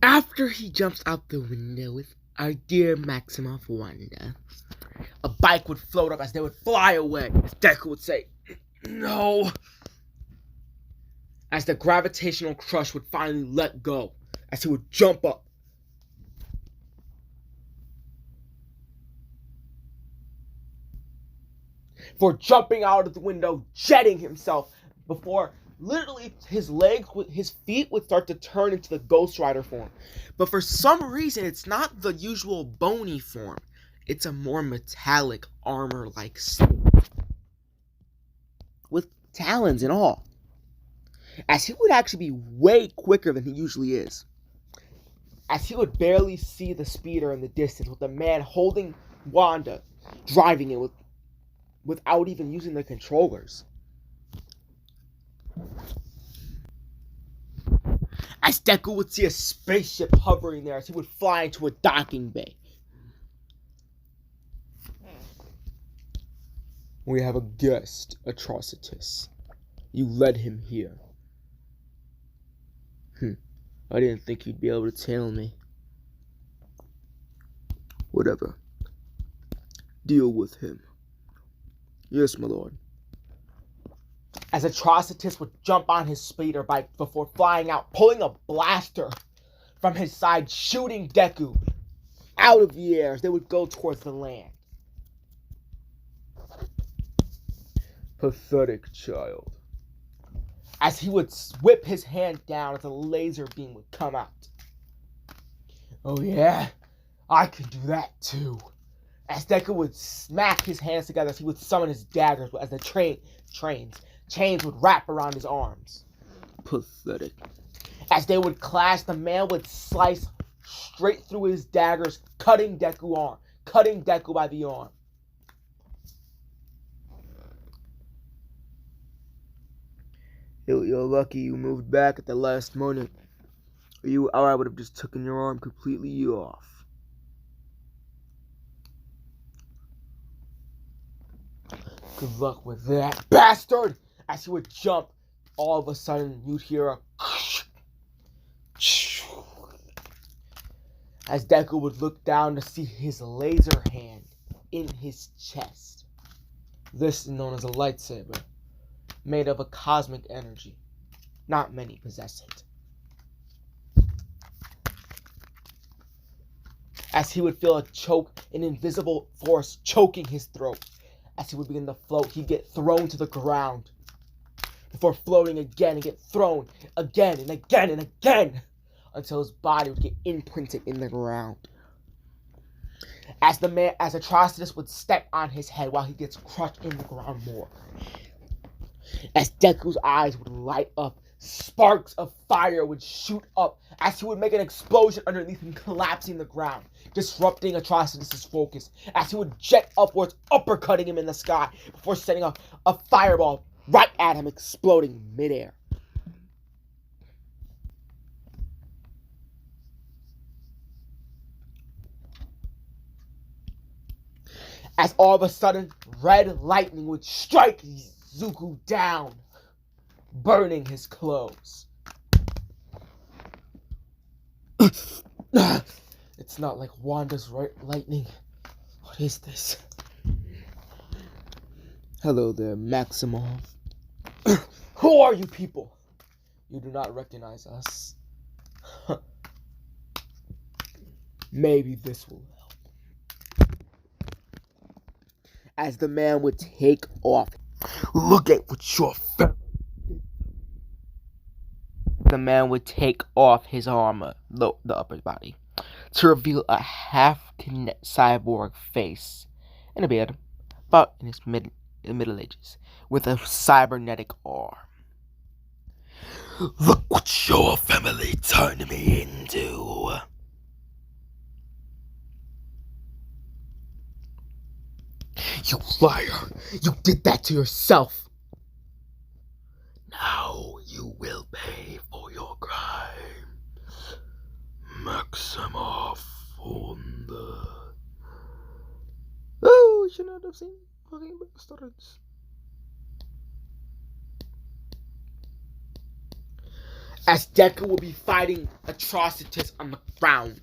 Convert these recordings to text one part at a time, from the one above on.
After he jumps out the window with our dear Maximoff Wanda, a bike would float up as they would fly away. As Deku would say, "No." As the gravitational crush would finally let go, as he would jump up. For jumping out of the window, jetting himself before literally his feet would start to turn into the Ghost Rider form. But for some reason, it's not the usual bony form. It's a more metallic armor-like state. With talons and all. As he would actually be way quicker than he usually is. As he would barely see the speeder in the distance with the man holding Wanda, driving it without even using the controllers. As Deku would see a spaceship hovering there as he would fly into a docking bay. We have a guest, Atrocitus. You led him here. I didn't think you'd be able to tell me. Whatever. Deal with him. Yes, my lord. As Atrocitus would jump on his speeder bike before flying out, pulling a blaster from his side, shooting Deku out of the air as they would go towards the land. Pathetic child. As he would whip his hand down as a laser beam would come out. Oh yeah, I could do that too. As Deku would smack his hands together as he would summon his daggers as the chains would wrap around his arms. Pathetic. As they would clash, the man would slice straight through his daggers, cutting Deku by the arm. You're lucky you moved back at the last moment. Or I would have just taken your arm completely off. Good luck with that, bastard! As he would jump, all of a sudden you'd hear a as Deku would look down to see his laser hand in his chest. This is known as a lightsaber, made of a cosmic energy. Not many possess it. As he would feel an invisible force choking his throat. As he would begin to float, he'd get thrown to the ground. Before floating again and get thrown again and again and again. Until his body would get imprinted in the ground. As Atrocitus would step on his head while he gets crushed in the ground more. As Deku's eyes would light up, sparks of fire would shoot up as he would make an explosion underneath him, collapsing the ground, disrupting Atrocitus' focus, as he would jet upwards, uppercutting him in the sky before setting off a fireball right at him, exploding midair. As all of a sudden, red lightning would strike Zuko down, burning his clothes. It's not like Wanda's lightning. What is this? Hello there, Maximoff. Who are you people? You do not recognize us. Maybe this will help. As the man would take off. Look at what your family did. The man would take off his armor, the upper body, to reveal a half-cyborg face and a beard, about in his middle ages, with a cybernetic arm. Look what your family turned me into. You liar! You did that to yourself! Now you will pay for your crime. Maximoff Wanda. Oh, you should not have seen fucking bastards. as Deku will be fighting Atrocitus on the ground,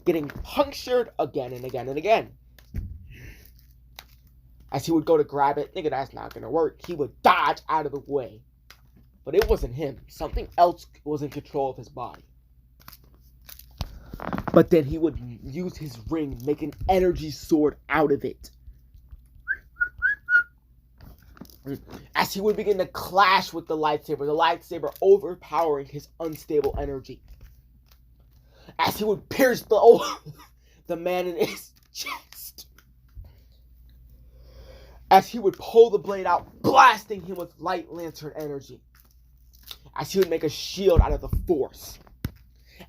getting punctured again and again and again. As he would go to grab it, nigga, that's not gonna work. He would dodge out of the way. But it wasn't him. Something else was in control of his body. But then he would use his ring, make an energy sword out of it. As he would begin to clash with the lightsaber overpowering his unstable energy. As he would pierce the man in his chest. As he would pull the blade out, blasting him with light lantern energy. As he would make a shield out of the Force.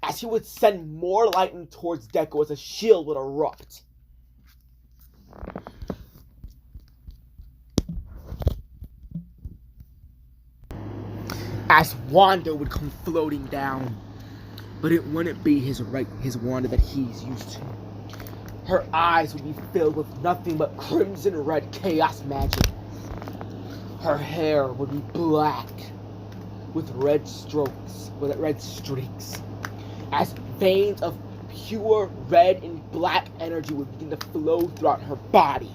As he would send more lightning towards Deku as a shield would erupt. As Wanda would come floating down. But it wouldn't be his Wanda that he's used to. Her eyes would be filled with nothing but crimson red chaos magic. Her hair would be black with red streaks. As veins of pure red and black energy would begin to flow throughout her body.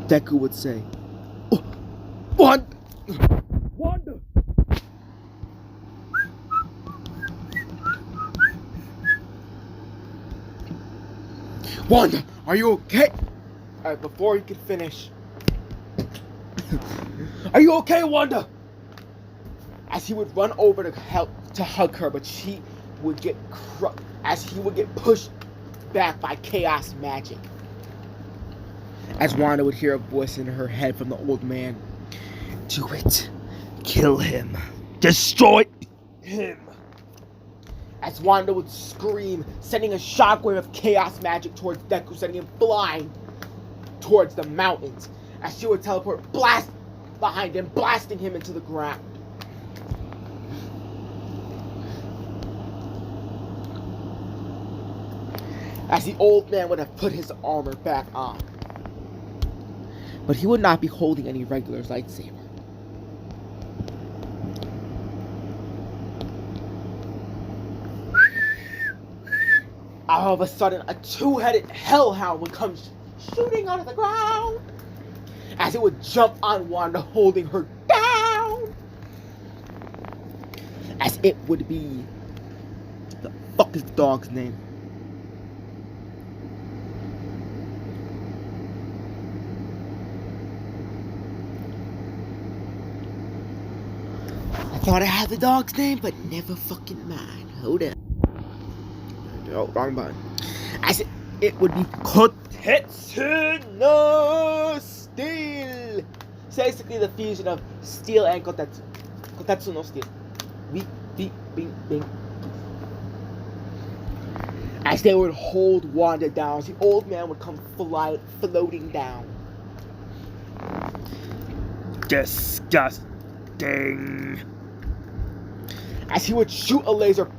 Deku would say, "Oh, Wanda! Wanda! Wanda, are you okay?" Alright, before he could finish. "Are you okay, Wanda?" As he would run over to hug her, but she would get he would get pushed back by chaos magic. As Wanda would hear a voice in her head from the old man. "Do it. Kill him. Destroy him." As Wanda would scream, sending a shockwave of chaos magic towards Deku, sending him flying towards the mountains. As she would teleport blast behind him, blasting him into the ground. As the old man would have put his armor back on. But he would not be holding any regular lightsaber. All of a sudden, a two-headed hellhound would come shooting out of the ground. As it would jump on Wanda, holding her down. As it would be... the fuck is the dog's name? I thought I had the dog's name, but never fucking mind. Hold up. Oh, wrong button. As it would be Kotetsu no Steel. It's basically the fusion of steel and Kotetsu. Kotetsu no Steel. Beep, beep, bing, bing. As they would hold Wanda down, as the old man would come floating down. Disgusting. As he would shoot a laser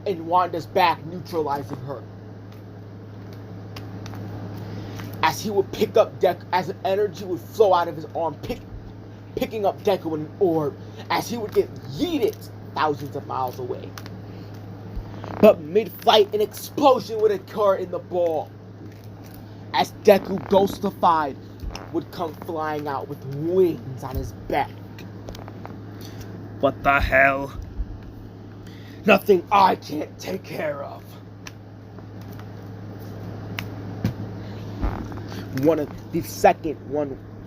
in Wanda's back, neutralizing her. As he would pick up Deku, as energy would flow out of his arm, picking up Deku in an orb, as he would get yeeted thousands of miles away. But mid-flight, an explosion would occur in the ball, as Deku, ghostified, would come flying out with wings on his back. What the hell? Nothing I can't take care of. One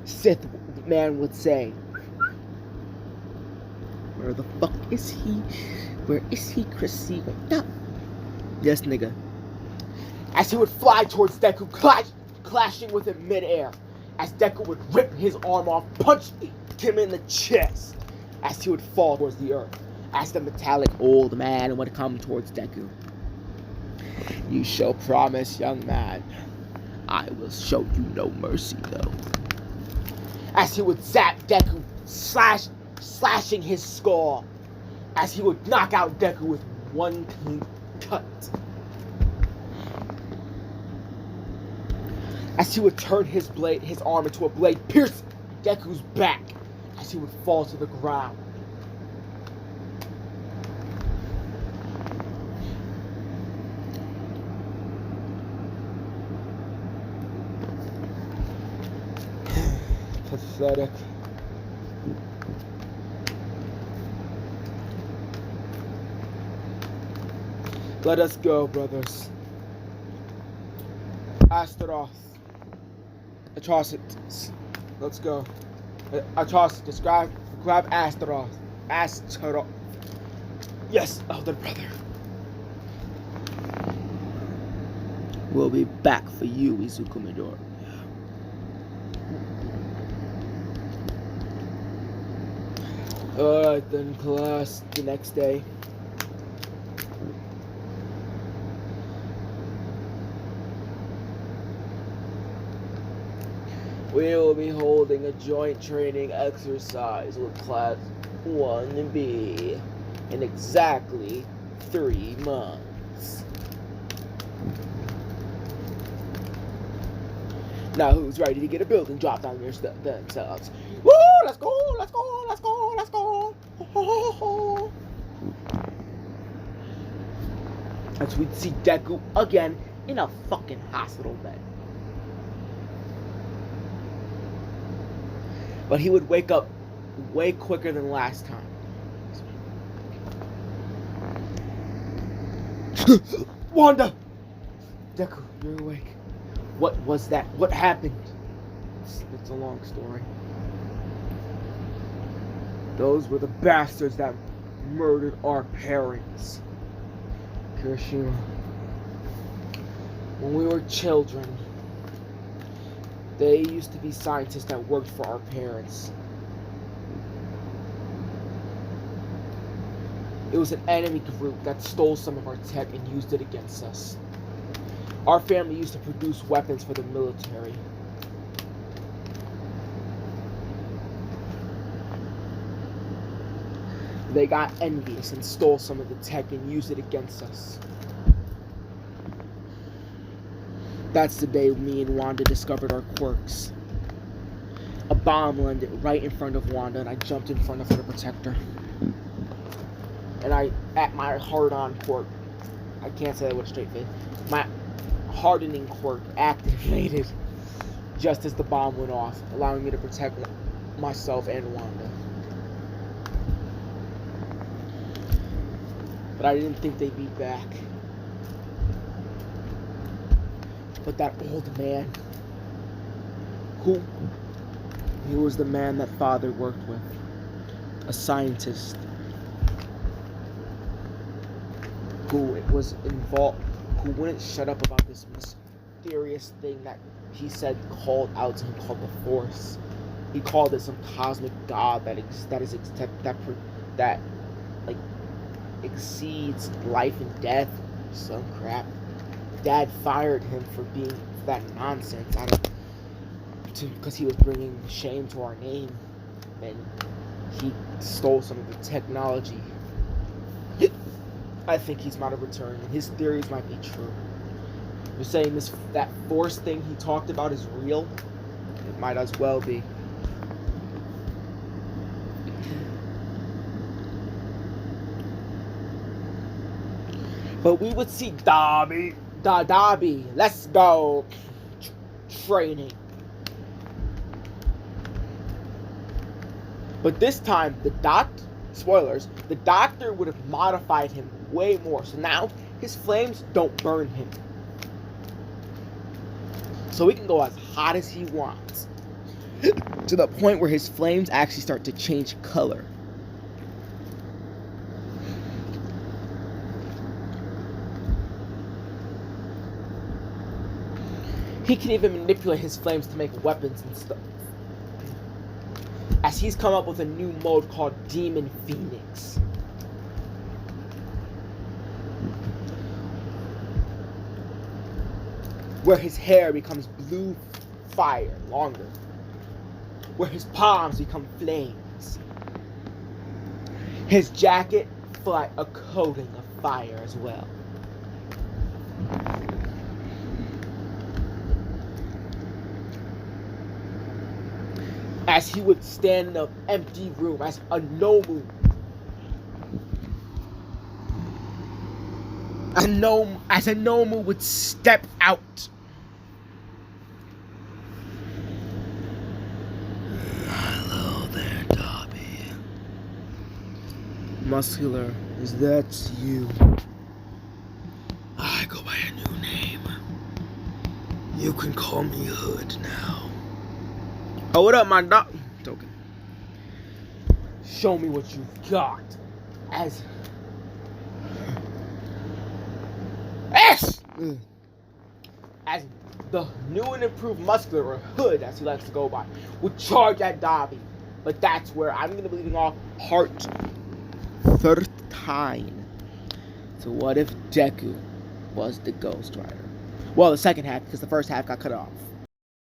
Sith man would say, "Where the fuck is he? Where is he, Chrissy? Wake up." Yes, nigga. As he would fly towards Deku, clashing with him midair. As Deku would rip his arm off, punch him in the chest. As he would fall towards the earth. As the metallic old man would come towards Deku. "You shall promise, young man. I will show you no mercy, though." As he would zap Deku, slashing his skull. As he would knock out Deku with one clean cut. As he would turn his arm into a blade, Deku's back as he would fall to the ground. Pathetic. Let us go, brothers. Astaroth. Atrocities. Let's go. Atrocities. Grab Astaroth. Astaroth. Yes, elder brother. We'll be back for you, Izuku Midori. Alright then, class. The next day. We will be holding a joint training exercise with Class 1B in exactly 3 months. Now who's ready to get a building dropped on themselves? Woo! Let's go! Let's go! Let's go! Let's go! As we'd see Deku again in a fucking hospital bed. But he would wake up way quicker than last time. Wanda! Deku, you're awake. What was that? What happened? It's a long story. Those were the bastards that murdered our parents. Kirishima. When we were children, they used to be scientists that worked for our parents. It was an enemy group that stole some of our tech and used it against us. Our family used to produce weapons for the military. They got envious and stole some of the tech and used it against us. That's the day me and Wanda discovered our quirks. A bomb landed right in front of Wanda and I jumped in front of her to protect her. And at my hard-on quirk, I can't say that with a straight face, my hardening quirk activated just as the bomb went off, allowing me to protect myself and Wanda. But I didn't think they'd be back. But that old man, he was the man that Father worked with, a scientist who was involved, who wouldn't shut up about this mysterious thing that he said called out to him called the Force. He called it some cosmic god that exceeds life and death, some crap. Dad fired him for being that nonsense because he was bringing shame to our name, and he stole some of the technology. I think he's about to return, and his theories might be true. You're saying that Force thing he talked about is real? It might as well be. But we would see Dabi, let's go, training. But this time, the doctor would have modified him way more. So now, his flames don't burn him. So he can go as hot as he wants. To the point where his flames actually start to change color. He can even manipulate his flames to make weapons and stuff. As he's come up with a new mode called Demon Phoenix. Where his hair becomes blue fire, longer. Where his palms become flames. His jacket, a coating of fire as well. as he would stand in an empty room, as a Nomu would step out. Hello there, Dobby. Muscular, is that you? I go by a new name. You can call me Hood now. Oh, what up, my dog? Token. Show me what you've got. As the new and improved Muscular, or Hood as he likes to go by, would charge at Dobby. But that's where I'm going to be leaving off part 13. So what if Deku was the Ghost Rider? Well, the second half, because the first half got cut off.